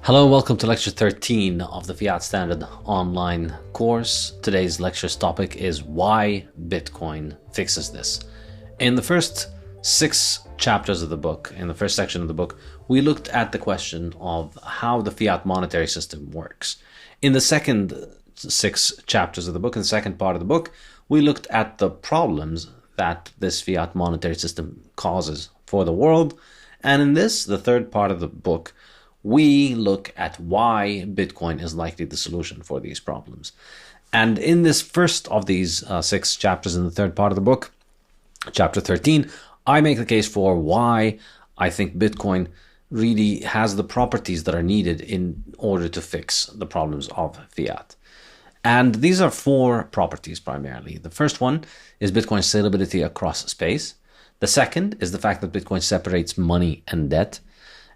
Hello, welcome to lecture 13 of the Fiat Standard online course. Today's lecture's topic is why Bitcoin fixes this. In the first 6 chapters of the book, in the first section of the book, we looked at the question of how the fiat monetary system works. In the second 6 chapters of the book, in the second part of the book, we looked at the problems that this fiat monetary system causes for the world. And in this, the third part of the book, we look at why Bitcoin is likely the solution for these problems. And in this first of these 6 chapters in the third part of the book, chapter 13, I make the case for why I think Bitcoin really has the properties that are needed in order to fix the problems of fiat. And these are 4 properties primarily. The first one is Bitcoin's salability across space. The second is the fact that Bitcoin separates money and debt.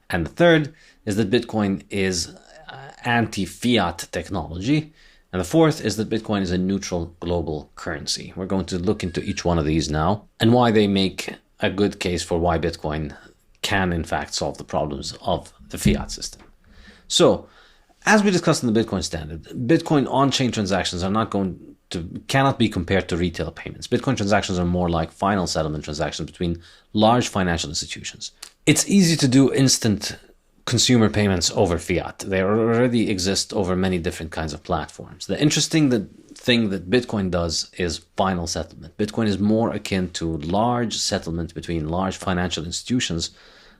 And the third is that Bitcoin is anti-fiat technology. And the fourth is that Bitcoin is a neutral global currency. We're going to look into each one of these now and why they make a good case for why Bitcoin can in fact solve the problems of the fiat system. So, as we discussed in the Bitcoin standard, Bitcoin on-chain transactions cannot be compared to retail payments. Bitcoin transactions are more like final settlement transactions between large financial institutions. It's easy to do instant consumer payments over fiat. They already exist over many different kinds of platforms. The interesting thing that Bitcoin does is final settlement. Bitcoin is more akin to large settlement between large financial institutions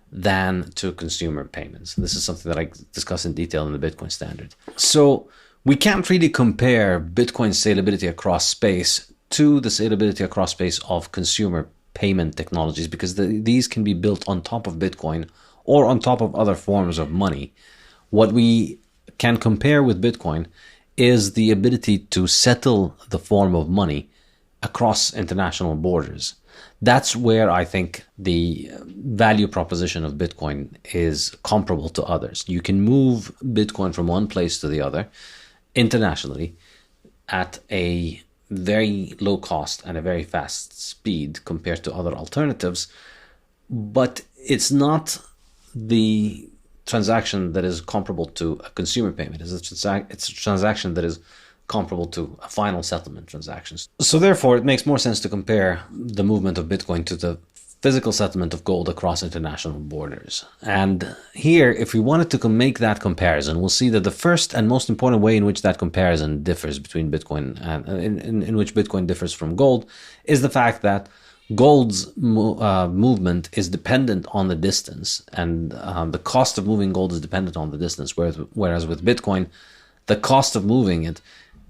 than to consumer payments. This is something that I discuss in detail in the Bitcoin standard. So we can't really compare Bitcoin's salability across space to the salability across space of consumer payment technologies because these can be built on top of Bitcoin or on top of other forms of money. What we can compare with Bitcoin is the ability to settle the form of money across international borders. That's where I think the value proposition of Bitcoin is comparable to others. You can move Bitcoin from one place to the other internationally at a very low cost and a very fast speed compared to other alternatives, but it's not the transaction that is comparable to a consumer payment. It's a transaction that is comparable to a final settlement transaction. So therefore, it makes more sense to compare the movement of Bitcoin to the physical settlement of gold across international borders. And here, if we wanted to make that comparison, we'll see that the first and most important way in which that comparison differs between Bitcoin and in which Bitcoin differs from gold is the fact that gold's movement is dependent on the distance, and the cost of moving gold is dependent on the distance, whereas with Bitcoin, the cost of moving it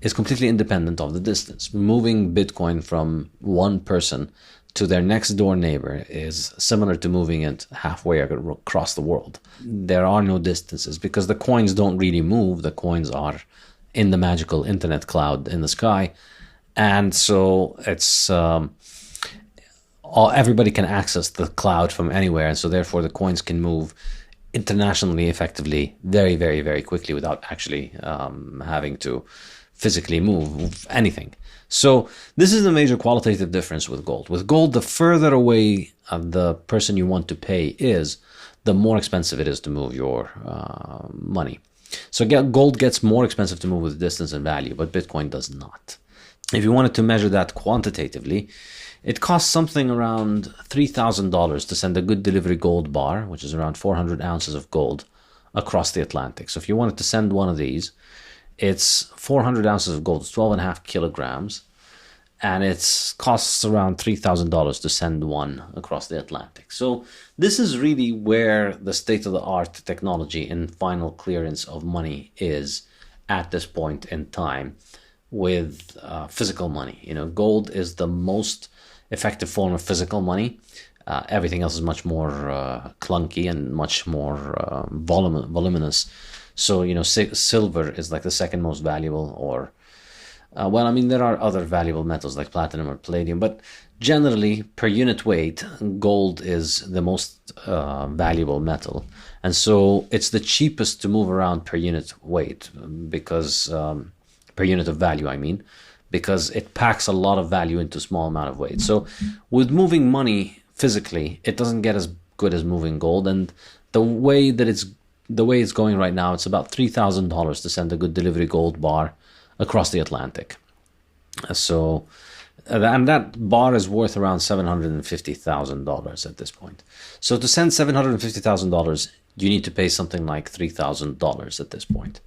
is completely independent of the distance. Moving Bitcoin from one person to their next door neighbor is similar to moving it halfway across the world. There are no distances because the coins don't really move. The coins are in the magical internet cloud in the sky. And so it's everybody can access the cloud from anywhere. And so therefore the coins can move internationally effectively very, very, very quickly without actually having to physically move anything. So this is a major qualitative difference with gold. With gold, the further away the person you want to pay is, the more expensive it is to move your money. So gold gets more expensive to move with distance and value, but Bitcoin does not. If you wanted to measure that quantitatively, it costs something around $3,000 to send a good delivery gold bar, which is around 400 ounces of gold, across the Atlantic. So if you wanted to send one of these, it's 400 ounces of gold, it's 12.5 kilograms, and it costs around $3,000 to send one across the Atlantic. So this is really where the state-of-the-art technology in final clearance of money is at this point in time with physical money. You know, gold is the most effective form of physical money. Everything else is much more clunky and much more voluminous. So, you know, silver is like the second most valuable, or, well, I mean, there are other valuable metals like platinum or palladium, but generally, per unit weight, gold is the most valuable metal. And so it's the cheapest to move around per unit weight, because, per unit of value, I mean, because it packs a lot of value into a small amount of weight. So with moving money physically, it doesn't get as good as moving gold. And the way that it's the way it's going right now, it's about $3,000 to send a good delivery gold bar across the Atlantic. So, and that bar is worth around $750,000 at this point. So to send $750,000, you need to pay something like $3,000 at this point.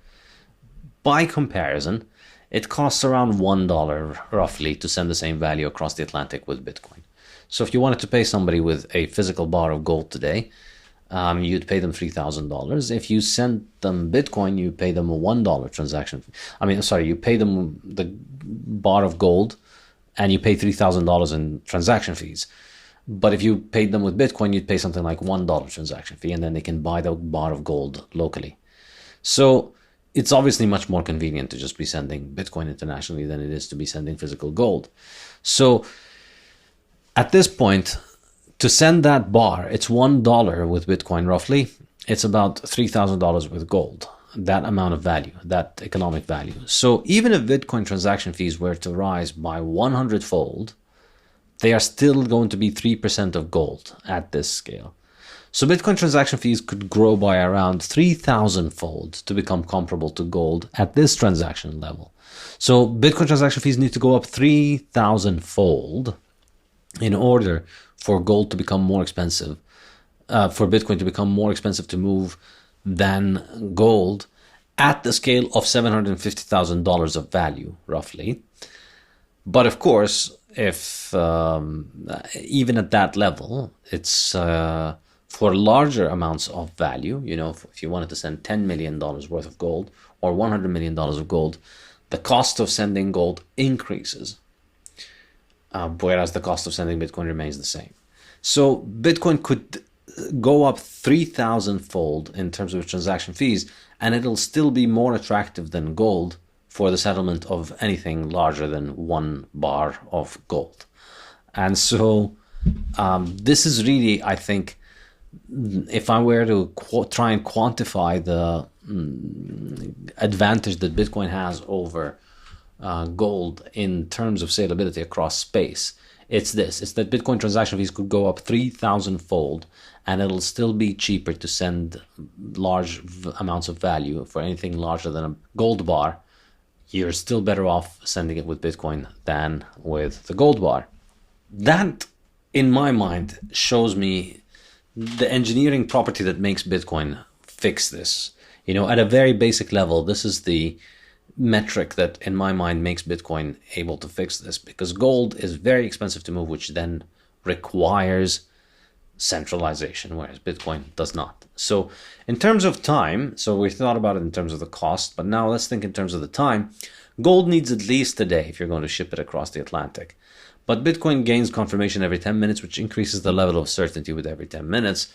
By comparison, it costs around $1 roughly to send the same value across the Atlantic with Bitcoin. So if you wanted to pay somebody with a physical bar of gold today, you'd pay them $3,000. If you sent them Bitcoin, you pay them a $1 transaction. You pay them the bar of gold and you pay $3,000 in transaction fees. But if you paid them with Bitcoin, you'd pay something like $1 transaction fee, and then they can buy the bar of gold locally. So it's obviously much more convenient to just be sending Bitcoin internationally than it is to be sending physical gold. So at this point, to send that bar, it's $1 with Bitcoin roughly. It's about $3,000 with gold, that amount of value, that economic value. So even if Bitcoin transaction fees were to rise by 100-fold, they are still going to be 3% of gold at this scale. So Bitcoin transaction fees could grow by around 3,000-fold to become comparable to gold at this transaction level. So Bitcoin transaction fees need to go up 3,000-fold in order for gold to become more expensive, for Bitcoin to become more expensive to move than gold at the scale of $750,000 of value, roughly. But of course, if even at that level, it's for larger amounts of value, if you wanted to send $10 million worth of gold or $100 million of gold, the cost of sending gold increases, whereas the cost of sending Bitcoin remains the same. So Bitcoin could go up 3,000-fold in terms of transaction fees, and it'll still be more attractive than gold for the settlement of anything larger than 1 bar of gold. And so this is really, I think, if I were to try and quantify the advantage that Bitcoin has over gold in terms of salability across space, it's this. It's that Bitcoin transaction fees could go up 3,000-fold, and it'll still be cheaper to send large amounts of value for anything larger than a gold bar. You're still better off sending it with Bitcoin than with the gold bar. That, in my mind, shows me the engineering property that makes Bitcoin fix this. At a very basic level, this is the metric that, in my mind, makes Bitcoin able to fix this, because gold is very expensive to move, which then requires centralization, whereas Bitcoin does not. So in terms of time, so we thought about it in terms of the cost, but now let's think in terms of the time. Gold needs at least a day if you're going to ship it across the Atlantic. But Bitcoin gains confirmation every 10 minutes, which increases the level of certainty with every 10 minutes.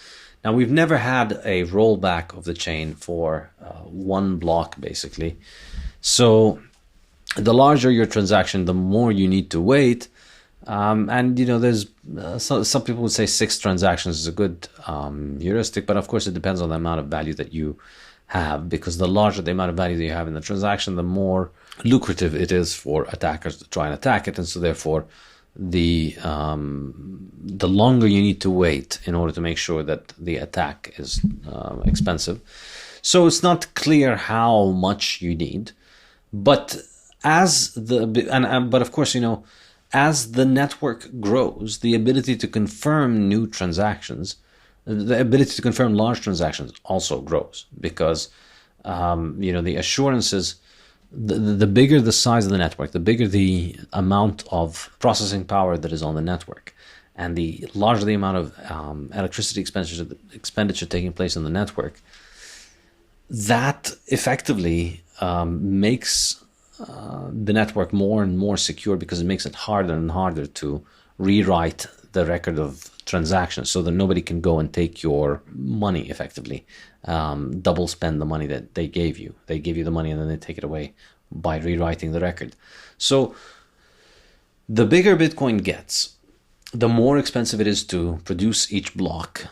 Now, we've never had a rollback of the chain for one block, basically. So the larger your transaction, the more you need to wait. There's some people would say 6 transactions is a good heuristic, but of course it depends on the amount of value that you have, because the larger the amount of value that you have in the transaction, the more lucrative it is for attackers to try and attack it, and so therefore the longer you need to wait in order to make sure that the attack is expensive. So it's not clear how much you need, but as the network grows, the ability to confirm new transactions, the ability to confirm large transactions also grows, because the assurances, the bigger the size of the network, the bigger the amount of processing power that is on the network, and the larger the amount of electricity expenditure taking place in the network, that effectively makes the network more and more secure, because it makes it harder and harder to rewrite the record of transactions, so that nobody can go and take your money effectively, double spend the money that they gave you. They give you the money and then they take it away by rewriting the record. So the bigger Bitcoin gets, the more expensive it is to produce each block,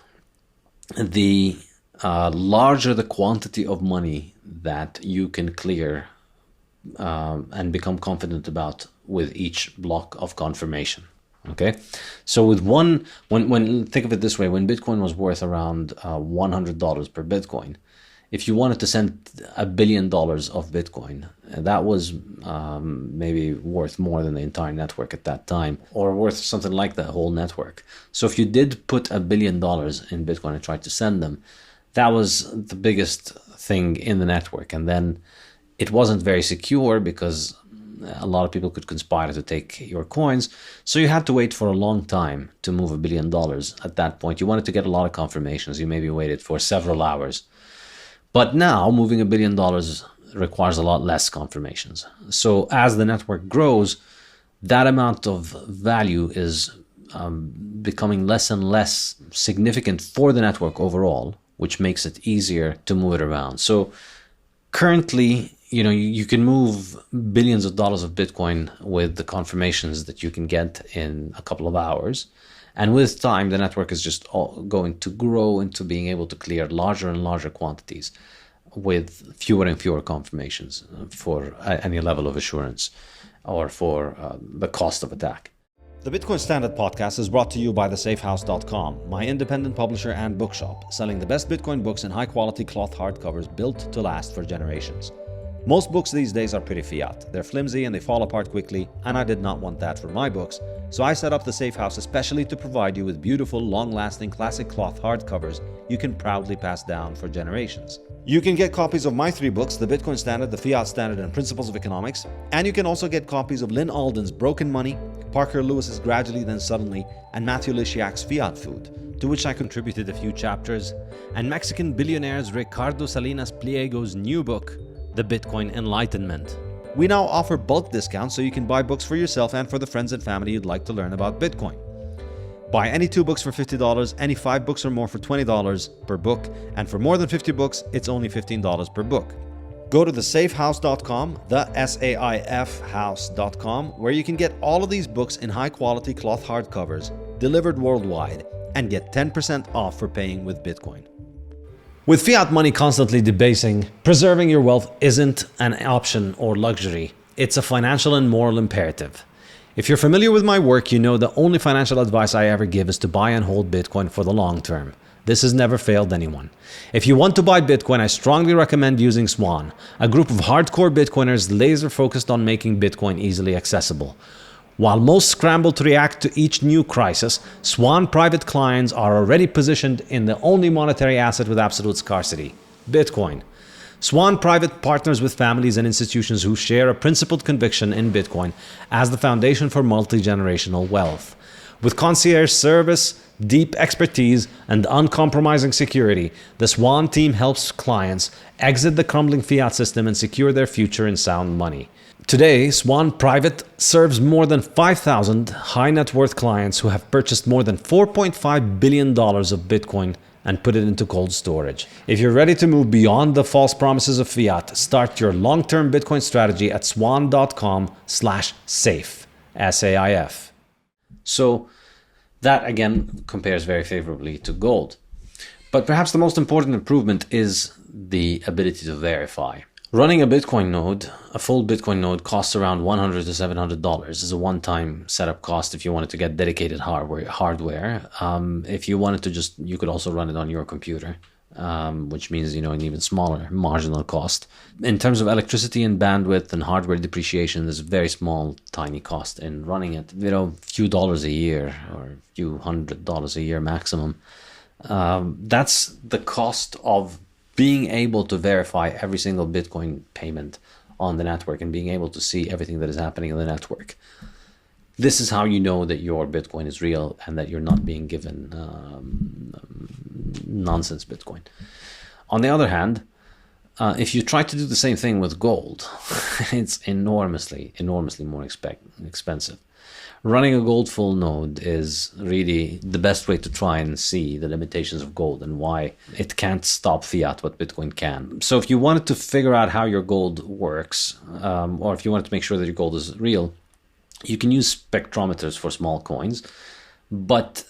the larger the quantity of money that you can clear and become confident about with each block of confirmation. Okay, so with when think of it this way: when Bitcoin was worth around $100 per Bitcoin, if you wanted to send $1 billion of Bitcoin, that was maybe worth more than the entire network at that time, or worth something like the whole network. So if you did put $1 billion in Bitcoin and tried to send them, that was the biggest thing in the network. And then it wasn't very secure because a lot of people could conspire to take your coins. So you had to wait for a long time to move $1 billion. At that point, you wanted to get a lot of confirmations. You maybe waited for several hours. But now moving $1 billion requires a lot less confirmations. So as the network grows, that amount of value is becoming less and less significant for the network overall, which makes it easier to move it around. So currently, you can move billions of dollars of Bitcoin with the confirmations that you can get in a couple of hours. And with time, the network is just going to grow into being able to clear larger and larger quantities with fewer and fewer confirmations for any level of assurance or for the cost of attack. The Bitcoin Standard podcast is brought to you by thesafehouse.com, my independent publisher and bookshop, selling the best Bitcoin books in high-quality cloth hardcovers built to last for generations. Most books these days are pretty fiat. They're flimsy and they fall apart quickly, and I did not want that for my books, so I set up the Safe House especially to provide you with beautiful, long-lasting classic cloth hardcovers you can proudly pass down for generations. You can get copies of my 3 books, The Bitcoin Standard, The Fiat Standard, and Principles of Economics, and you can also get copies of Lynn Alden's Broken Money, Parker Lewis's Gradually Then Suddenly, and Matthew Lysiak's Fiat Food, to which I contributed a few chapters, and Mexican billionaires Ricardo Salinas Pliego's new book, The Bitcoin Enlightenment. We now offer bulk discounts so you can buy books for yourself and for the friends and family you'd like to learn about Bitcoin. Buy any 2 books for $50, any 5 books or more for $20 per book, and for more than 50 books, it's only $15 per book. Go to thesafehouse.com, the SAIF house.com, where you can get all of these books in high-quality cloth hardcovers, delivered worldwide, and get 10% off for paying with Bitcoin. With fiat money constantly debasing, preserving your wealth isn't an option or luxury. It's a financial and moral imperative. If you're familiar with my work, you know the only financial advice I ever give is to buy and hold Bitcoin for the long term. This has never failed anyone. If you want to buy Bitcoin, I strongly recommend using Swan, a group of hardcore Bitcoiners laser focused on making Bitcoin easily accessible. While most scramble to react to each new crisis, Swan private clients are already positioned in the only monetary asset with absolute scarcity, Bitcoin. Swan Private partners with families and institutions who share a principled conviction in Bitcoin as the foundation for multi-generational wealth. With concierge service, deep expertise, and uncompromising security, the Swan team helps clients exit the crumbling fiat system and secure their future in sound money. Today, Swan Private serves more than 5,000 high net worth clients who have purchased more than $4.5 billion of Bitcoin and put it into cold storage. If you're ready to move beyond the false promises of fiat, start your long-term Bitcoin strategy at swan.com/safe, SAIF. So that again compares very favorably to gold. But perhaps the most important improvement is the ability to verify. Running a Bitcoin node, a full Bitcoin node, costs around $100 to $700. It's a one-time setup cost if you wanted to get dedicated hardware. If you wanted to you could also run it on your computer, which means, an even smaller marginal cost. In terms of electricity and bandwidth and hardware depreciation, there's a very small, tiny cost in running it. A few dollars a year or a few $100 a year maximum. That's the cost of being able to verify every single Bitcoin payment on the network and being able to see everything that is happening in the network. This is how you know that your Bitcoin is real and that you're not being given nonsense Bitcoin. On the other hand, if you try to do the same thing with gold, it's enormously more expensive. Running a gold full node is really the best way to try and see the limitations of gold and why it can't stop fiat what Bitcoin can. So if you wanted to figure out how your gold works, or if you wanted to make sure that your gold is real, you can use spectrometers for small coins. But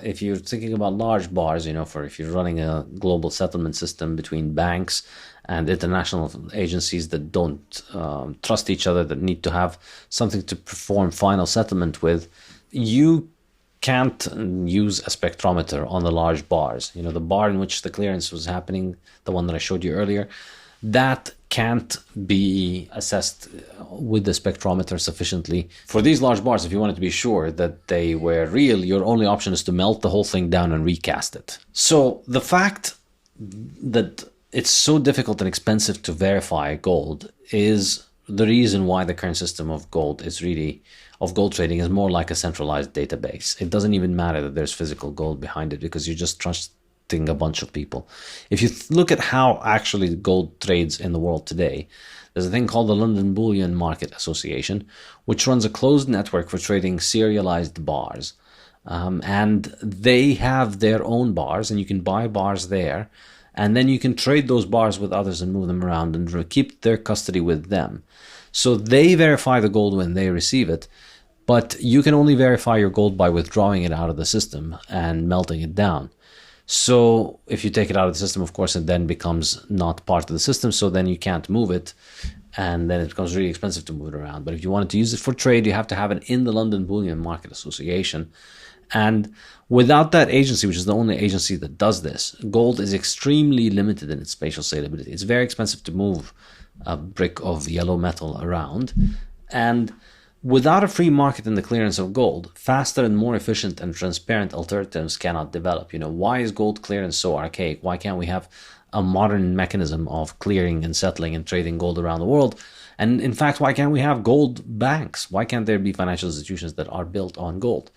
if you're thinking about large bars, if you're running a global settlement system between banks and international agencies that don't trust each other, that need to have something to perform final settlement with, you can't use a spectrometer on the large bars. You know, the bar in which the clearance was happening, the one that I showed you earlier, that can't be assessed with the spectrometer sufficiently. For these large bars, if you wanted to be sure that they were real, your only option is to melt the whole thing down and recast it. So the fact that it's so difficult and expensive to verify gold is the reason why the current system of gold trading is more like a centralized database. It doesn't even matter that there's physical gold behind it, because you're just trusting a bunch of people. If you look at how actually gold trades in the world today, there's a thing called the London Bullion Market Association, which runs a closed network for trading serialized bars. And they have their own bars, and you can buy bars there. And then you can trade those bars with others and move them around and keep their custody with them. So they verify the gold when they receive it, but you can only verify your gold by withdrawing it out of the system and melting it down. So if you take it out of the system, of course, it then becomes not part of the system, so then you can't move it, and then it becomes really expensive to move it around. But if you wanted to use it for trade, you have to have it in the London Bullion Market Association. And without that agency, which is the only agency that does this, gold is extremely limited in its spatial salability. It's very expensive to move a brick of yellow metal around. And without a free market in the clearance of gold, faster and more efficient and transparent alternatives cannot develop. You know, why is gold clearance so archaic? Why can't we have a modern mechanism of clearing and settling and trading gold around the world? And in fact, why can't we have gold banks? Why can't there be financial institutions that are built on gold?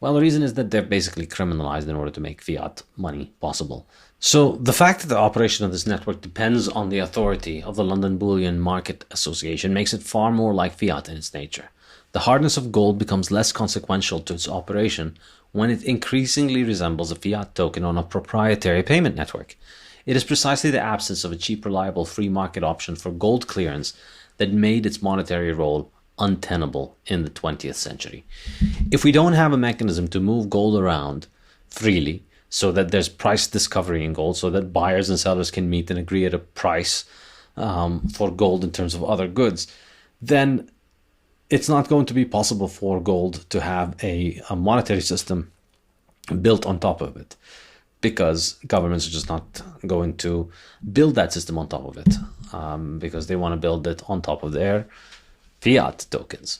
Well, the reason is that they're basically criminalized in order to make fiat money possible. So the fact that the operation of this network depends on the authority of the London Bullion Market Association makes it far more like fiat in its nature. The hardness of gold becomes less consequential to its operation when it increasingly resembles a fiat token on a proprietary payment network. It is precisely the absence of a cheap, reliable, free market option for gold clearance that made its monetary role untenable in the 20th century. If we don't have a mechanism to move gold around freely, so that there's price discovery in gold, so that buyers and sellers can meet and agree at a price for gold in terms of other goods, then it's not going to be possible for gold to have a monetary system built on top of it, because governments are just not going to build that system on top of it, because they want to build it on top of their fiat tokens.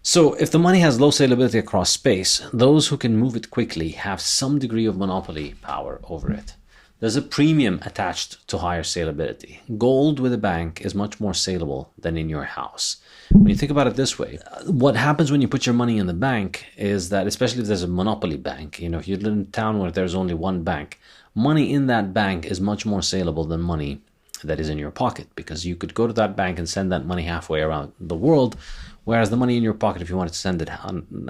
So if the money has low salability across space, those who can move it quickly have some degree of monopoly power over it. There's a premium attached to higher salability. Gold with a bank is much more saleable than in your house. When you think about it this way, what happens when you put your money in the bank is that, especially if there's a monopoly bank, you know, if you live in a town where there's only one bank, money in that bank is much more saleable than money that is in your pocket, because you could go to that bank and send that money halfway around the world, whereas the money in your pocket, if you wanted to send it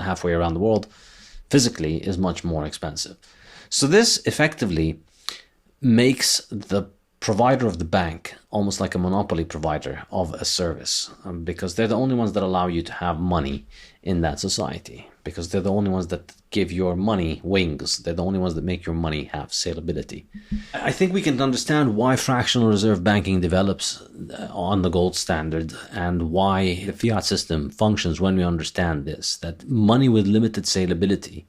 halfway around the world physically, is much more expensive. So this effectively makes the provider of the bank almost like a monopoly provider of a service, because they're the only ones that allow you to have money in that society, because they're the only ones that give your money wings. They're the only ones that make your money have salability. I think we can understand why fractional reserve banking develops on the gold standard, and why the fiat system functions when we understand this, that money with limited salability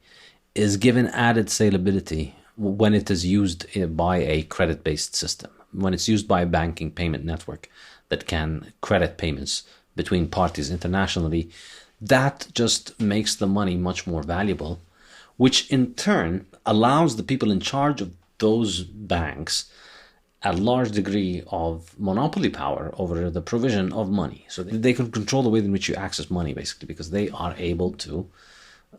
is given added salability when it is used by a credit-based system, when it's used by a banking payment network that can credit payments between parties internationally. That just makes the money much more valuable, which in turn allows the people in charge of those banks a large degree of monopoly power over the provision of money. So they can control the way in which you access money, basically, because they are able to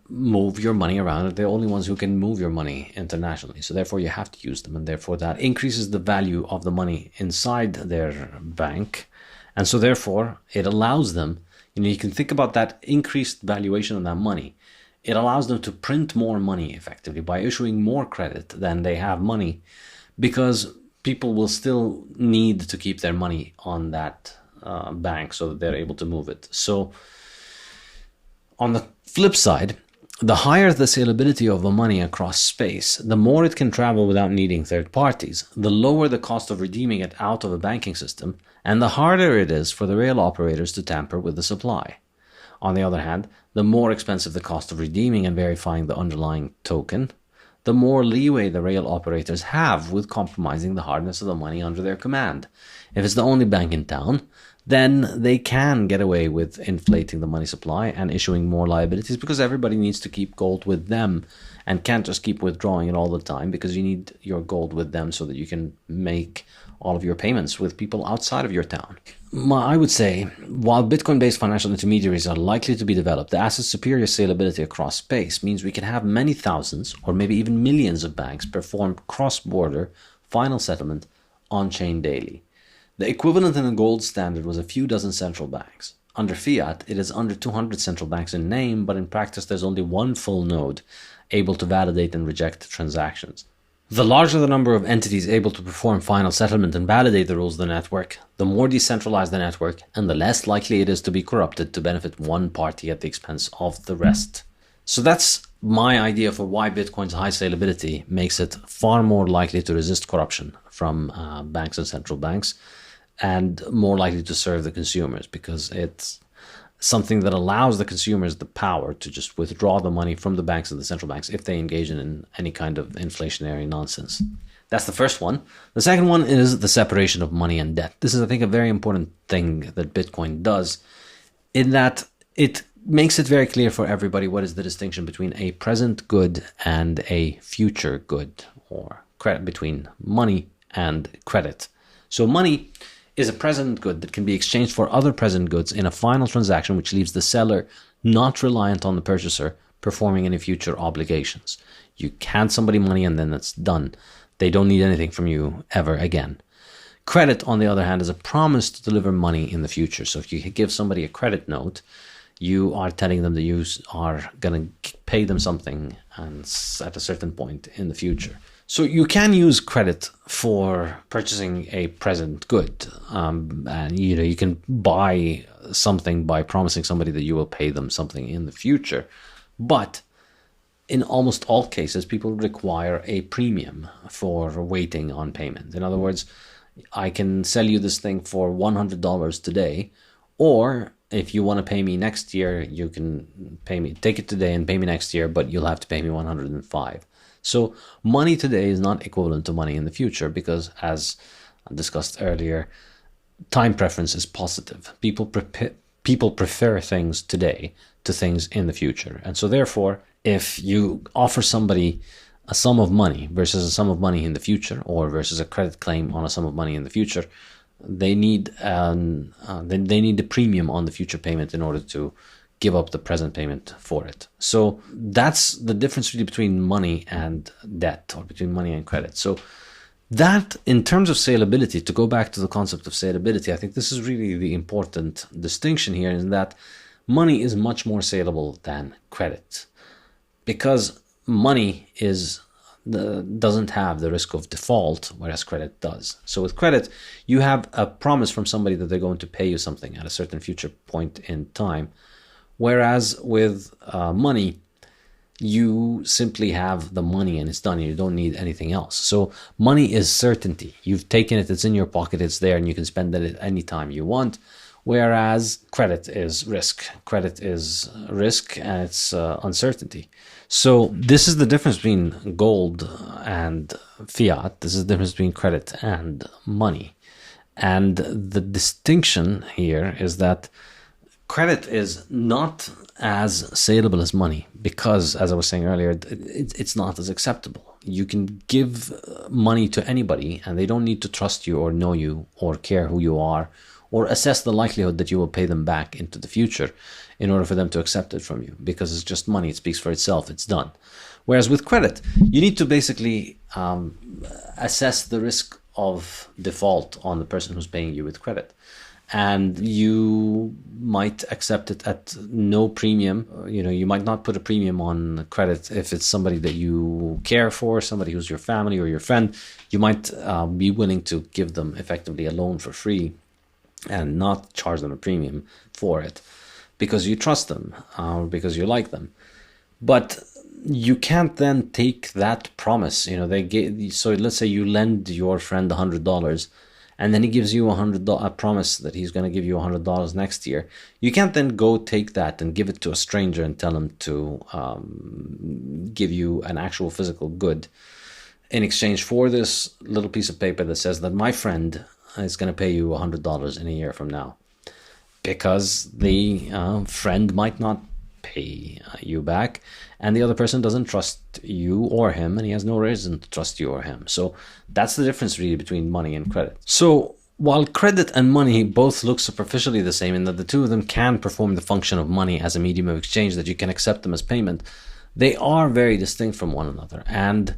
move your money around. They're the only ones who can move your money internationally. So therefore you have to use them, and therefore that increases the value of the money inside their bank. And so therefore it allows them, you can think about that increased valuation of that money. It allows them to print more money effectively by issuing more credit than they have money, because people will still need to keep their money on that bank so that they're able to move it. So on the flip side, the higher the salability of the money across space, the more it can travel without needing third parties, the lower the cost of redeeming it out of a banking system, and the harder it is for the rail operators to tamper with the supply. On the other hand, the more expensive the cost of redeeming and verifying the underlying token, the more leeway the rail operators have with compromising the hardness of the money under their command. If it's the only bank in town, then they can get away with inflating the money supply and issuing more liabilities, because everybody needs to keep gold with them and can't just keep withdrawing it all the time, because you need your gold with them so that you can make all of your payments with people outside of your town. I would say, while Bitcoin-based financial intermediaries are likely to be developed, the asset's superior scalability across space means we can have many thousands or maybe even millions of banks perform cross-border final settlement on-chain daily. The equivalent in a gold standard was a few dozen central banks. Under fiat, it is under 200 central banks in name, but in practice there's only one full node able to validate and reject transactions. The larger the number of entities able to perform final settlement and validate the rules of the network, the more decentralized the network, and the less likely it is to be corrupted to benefit one party at the expense of the rest. So that's my idea for why Bitcoin's high scalability makes it far more likely to resist corruption from banks and central banks, and more likely to serve the consumers, because it's something that allows the consumers the power to just withdraw the money from the banks and the central banks if they engage in any kind of inflationary nonsense. That's the first one. The second one is the separation of money and debt. This is, I think, a very important thing that Bitcoin does, in that it makes it very clear for everybody what is the distinction between a present good and a future good, or credit, between money and credit. So money is a present good that can be exchanged for other present goods in a final transaction, which leaves the seller not reliant on the purchaser performing any future obligations. You hand somebody money and then it's done. They don't need anything from you ever again. Credit, on the other hand, is a promise to deliver money in the future. So if you give somebody a credit note, you are telling them that you are going to pay them something and at a certain point in the future. So you can use credit for purchasing a present good, and you can buy something by promising somebody that you will pay them something in the future. But in almost all cases, people require a premium for waiting on payment. In other words, I can sell you this thing for $100 today, or if you want to pay me next year, you can take it today and pay me next year, but you'll have to pay me $105. So money today is not equivalent to money in the future, because, as discussed earlier, time preference is positive. People prefer things today to things in the future. And so therefore, if you offer somebody a sum of money versus a sum of money in the future, or versus a credit claim on a sum of money in the future, they need the premium on the future payment in order to give up the present payment for it. So that's the difference really between money and debt, or between money and credit. So that, in terms of salability, to go back to the concept of salability, I think this is really the important distinction here, in that money is much more saleable than credit, because money doesn't have the risk of default, whereas credit does. So with credit, you have a promise from somebody that they're going to pay you something at a certain future point in time. Whereas with money, you simply have the money and it's done. You don't need anything else. So money is certainty. You've taken it, it's in your pocket, it's there, and you can spend it at any time you want. Whereas credit is risk. Credit is risk, and it's uncertainty. So this is the difference between gold and fiat. This is the difference between credit and money. And the distinction here is that credit is not as saleable as money, because, as I was saying earlier, it's not as acceptable. You can give money to anybody and they don't need to trust you or know you or care who you are or assess the likelihood that you will pay them back into the future in order for them to accept it from you, because it's just money. It speaks for itself. It's done. Whereas with credit, you need to basically assess the risk of default on the person who's paying you with credit. And you might accept it at no premium. You might not put a premium on credit if it's somebody that you care for, somebody who's your family or your friend. You might be willing to give them effectively a loan for free and not charge them a premium for it, because you trust them or because you like them. But you can't then take that promise. So let's say you lend your friend $100, and then he gives you a promise that he's going to give you $100 next year, you can't then go take that and give it to a stranger and tell him to give you an actual physical good in exchange for this little piece of paper that says that my friend is going to pay you $100 in a year from now, because the friend might not pay you back, and the other person doesn't trust you or him, and he has no reason to trust you or him. So that's the difference really between money and credit. So while credit and money both look superficially the same in that the two of them can perform the function of money as a medium of exchange, that you can accept them as payment, they are very distinct from one another. And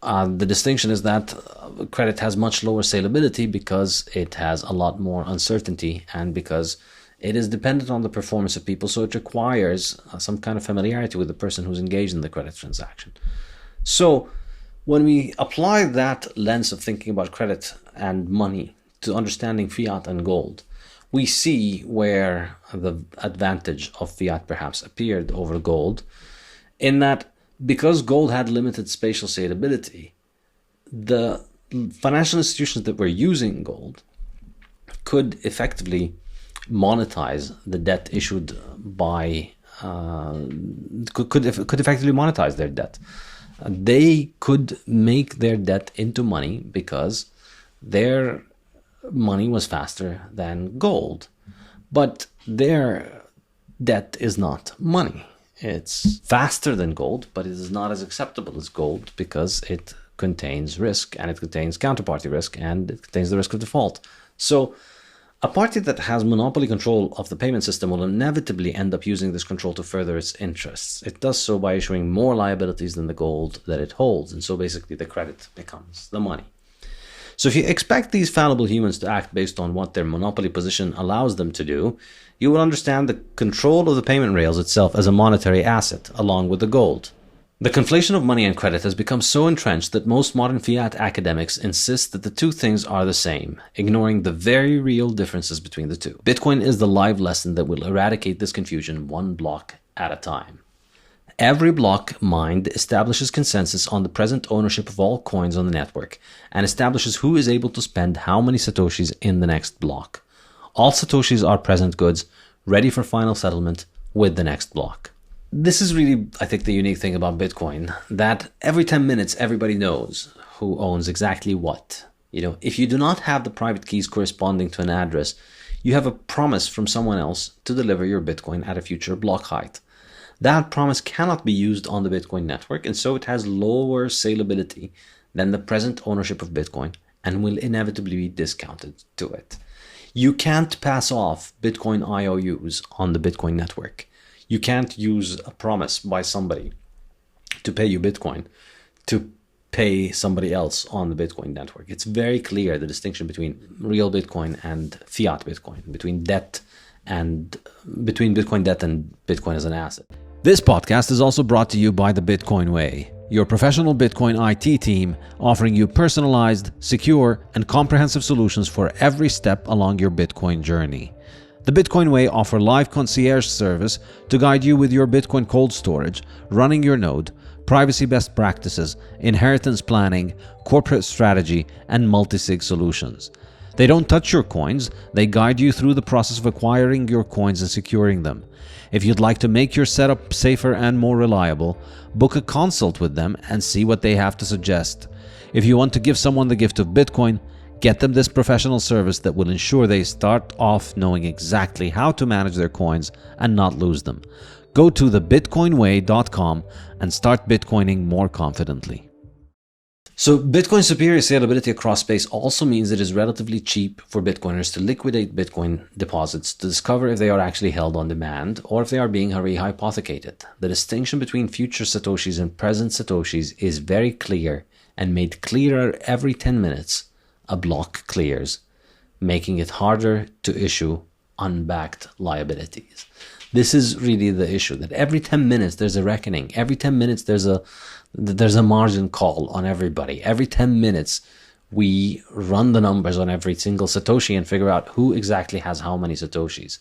the distinction is that credit has much lower salability because it has a lot more uncertainty, and because it is dependent on the performance of people, so it requires some kind of familiarity with the person who's engaged in the credit transaction. So when we apply that lens of thinking about credit and money to understanding fiat and gold, we see where the advantage of fiat perhaps appeared over gold, in that because gold had limited spatial salability, the financial institutions that were using gold could effectively monetize the debt issued by could effectively monetize their debt. They could make their debt into money because their money was faster than gold, but their debt is not money. It's faster than gold, but it is not as acceptable as gold because it contains risk, and it contains counterparty risk, and it contains the risk of default. So a party that has monopoly control of the payment system will inevitably end up using this control to further its interests. It does so by issuing more liabilities than the gold that it holds, and so basically the credit becomes the money. So if you expect these fallible humans to act based on what their monopoly position allows them to do, you will understand the control of the payment rails itself as a monetary asset, along with the gold. The conflation of money and credit has become so entrenched that most modern fiat academics insist that the two things are the same, ignoring the very real differences between the two. Bitcoin is the live lesson that will eradicate this confusion one block at a time. Every block mined establishes consensus on the present ownership of all coins on the network, and establishes who is able to spend how many satoshis in the next block. All satoshis are present goods, ready for final settlement with the next block. This is really, I think, the unique thing about Bitcoin, that every 10 minutes everybody knows who owns exactly what. If you do not have the private keys corresponding to an address, you have a promise from someone else to deliver your Bitcoin at a future block height. That promise cannot be used on the Bitcoin network, and so it has lower salability than the present ownership of Bitcoin, and will inevitably be discounted to it. You can't pass off Bitcoin IOUs on the Bitcoin network. You can't use a promise by somebody to pay you Bitcoin to pay somebody else on the Bitcoin network. It's very clear the distinction between real Bitcoin and fiat Bitcoin, between Bitcoin debt and Bitcoin as an asset. This podcast is also brought to you by the Bitcoin Way, your professional Bitcoin IT team offering you personalized, secure, and comprehensive solutions for every step along your Bitcoin journey. The Bitcoin Way offer live concierge service to guide you with your Bitcoin cold storage, running your node, privacy best practices, inheritance planning, corporate strategy, and multi-sig solutions. They don't touch your coins, they guide you through the process of acquiring your coins and securing them. If you'd like to make your setup safer and more reliable, book a consult with them and see what they have to suggest. If you want to give someone the gift of Bitcoin, get them this professional service that will ensure they start off knowing exactly how to manage their coins and not lose them. Go to thebitcoinway.com and start Bitcoining more confidently. So Bitcoin's superior scalability across space also means it is relatively cheap for Bitcoiners to liquidate Bitcoin deposits to discover if they are actually held on demand or if they are being rehypothecated. The distinction between future Satoshis and present Satoshis is very clear and made clearer every 10 minutes a block clears, making it harder to issue unbacked liabilities. This is really the issue, that every 10 minutes there's a reckoning. Every 10 minutes there's a margin call on everybody. Every 10 minutes we run the numbers on every single Satoshi and figure out who exactly has how many Satoshis.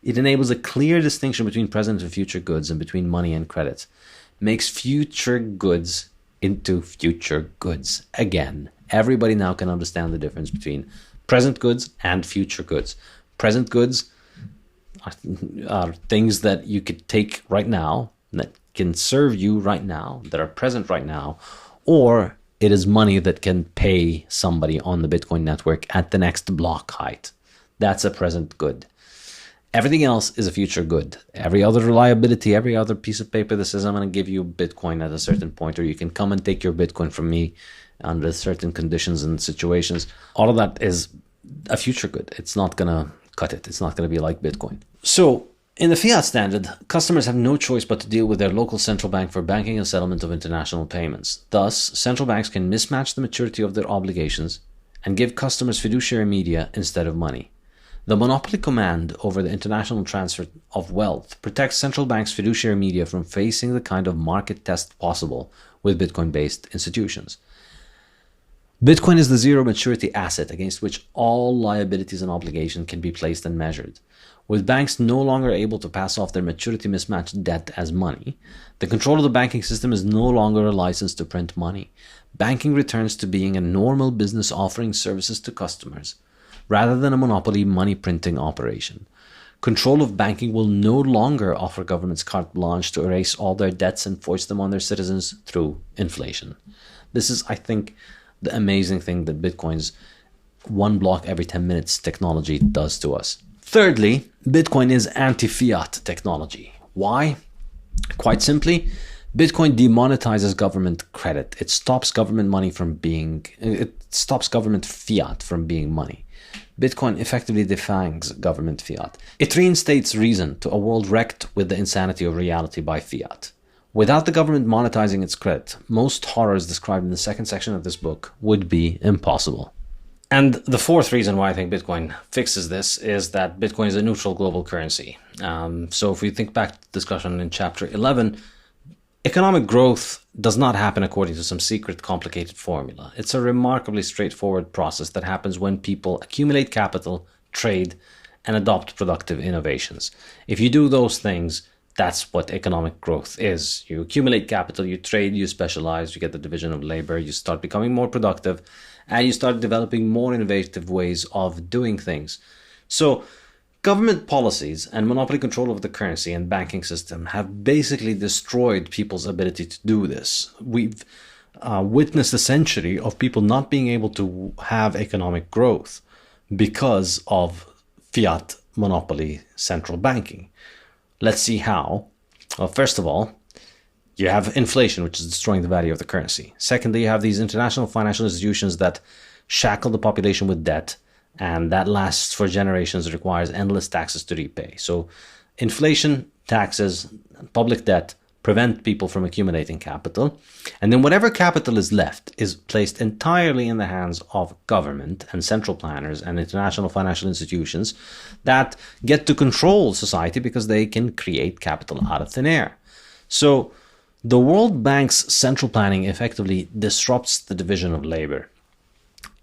It enables a clear distinction between present and future goods and between money and credit. Makes future goods into future goods again Everybody now can understand the difference between present goods and future goods. Present goods are things that you could take right now, that can serve you right now, that are present right now, or it is money that can pay somebody on the Bitcoin network at the next block height. That's a present good. Everything else is a future good. Every other liability, every other piece of paper that says I'm going to give you Bitcoin at a certain point, or you can come and take your Bitcoin from me under certain conditions and situations, all of that is a future good. It's not going to cut it. It's not going to be like Bitcoin. So in the fiat standard, customers have no choice but to deal with their local central bank for banking and settlement of international payments. Thus, central banks can mismatch the maturity of their obligations and give customers fiduciary media instead of money. The monopoly command over the international transfer of wealth protects central banks' fiduciary media from facing the kind of market test possible with Bitcoin-based institutions. Bitcoin is the zero maturity asset against which all liabilities and obligations can be placed and measured. With banks no longer able to pass off their maturity mismatched debt as money, the control of the banking system is no longer a license to print money. Banking returns to being a normal business offering services to customers, rather than a monopoly money printing operation. Control of banking will no longer offer governments carte blanche to erase all their debts and foist them on their citizens through inflation. This is, I think, the amazing thing that Bitcoin's one block every 10 minutes technology does to us. Thirdly, Bitcoin is anti-fiat technology. Why? Quite simply, Bitcoin demonetizes government credit. It stops government fiat from being money. Bitcoin effectively defangs government fiat. It reinstates reason to a world wrecked with the insanity of reality by fiat. Without the government monetizing its credit, most horrors described in the second section of this book would be impossible. And the fourth reason why I think Bitcoin fixes this is that Bitcoin is a neutral global currency. So if we think back to the discussion in chapter 11, economic growth does not happen according to some secret complicated formula. It's a remarkably straightforward process that happens when people accumulate capital, trade, and adopt productive innovations. If you do those things, that's what economic growth is. You accumulate capital, you trade, you specialize, you get the division of labor, you start becoming more productive, and you start developing more innovative ways of doing things. So government policies and monopoly control of the currency and banking system have basically destroyed people's ability to do this. We've witnessed a century of people not being able to have economic growth because of fiat monopoly central banking. Let's see how. Well, first of all, you have inflation, which is destroying the value of the currency. Secondly, you have these international financial institutions that shackle the population with debt, and that lasts for generations. It requires endless taxes to repay. So inflation, taxes, public debt prevent people from accumulating capital. And then whatever capital is left is placed entirely in the hands of government and central planners and international financial institutions that get to control society because they can create capital out of thin air. So the World Bank's central planning effectively disrupts the division of labor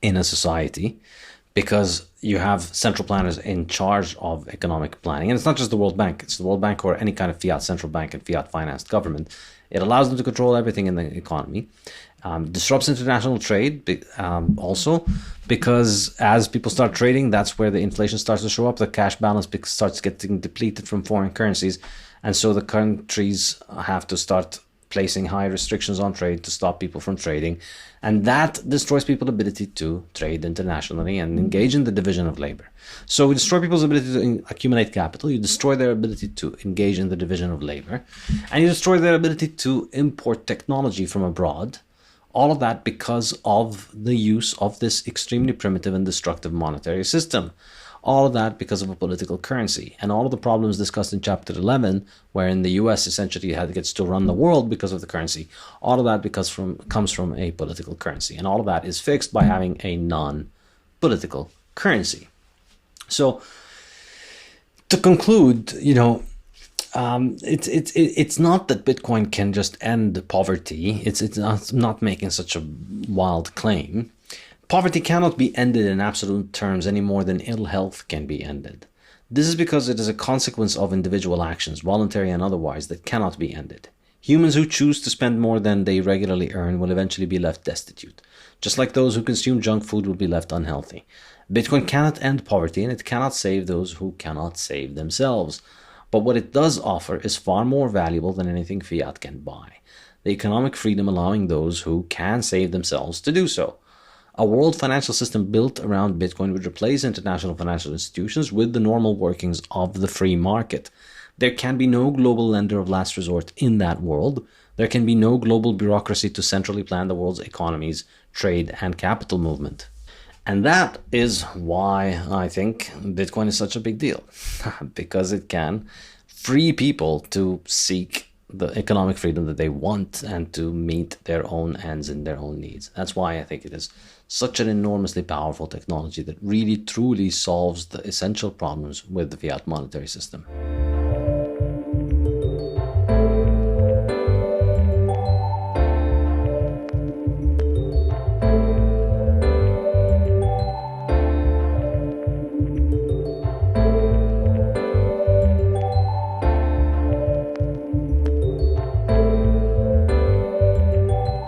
in a society, because you have central planners in charge of economic planning. And it's not just the World Bank. It's the World Bank or any kind of fiat central bank and fiat financed government. It allows them to control everything in the economy. Disrupts international trade also, because as people start trading, that's where the inflation starts to show up. The cash balance starts getting depleted from foreign currencies. And so the countries have to start placing high restrictions on trade to stop people from trading. And that destroys people's ability to trade internationally and engage in the division of labor. So we destroy people's ability to accumulate capital, you destroy their ability to engage in the division of labor, and you destroy their ability to import technology from abroad. All of that because of the use of this extremely primitive and destructive monetary system. All of that because of a political currency. And all of the problems discussed in chapter 11, wherein the US essentially gets to run the world because of the currency, all of that comes from a political currency. And all of that is fixed by having a non-political currency. So to conclude, it's not that Bitcoin can just end poverty. It's not making such a wild claim. Poverty cannot be ended in absolute terms any more than ill health can be ended. This is because it is a consequence of individual actions, voluntary and otherwise, that cannot be ended. Humans who choose to spend more than they regularly earn will eventually be left destitute, just like those who consume junk food will be left unhealthy. Bitcoin cannot end poverty, and it cannot save those who cannot save themselves. But what it does offer is far more valuable than anything fiat can buy: the economic freedom allowing those who can save themselves to do so. A world financial system built around Bitcoin would replace international financial institutions with the normal workings of the free market. There can be no global lender of last resort in that world. There can be no global bureaucracy to centrally plan the world's economies, trade, and capital movement. And that is why I think Bitcoin is such a big deal, because it can free people to seek the economic freedom that they want and to meet their own ends and their own needs. That's why I think it is such an enormously powerful technology that really truly solves the essential problems with the fiat monetary system.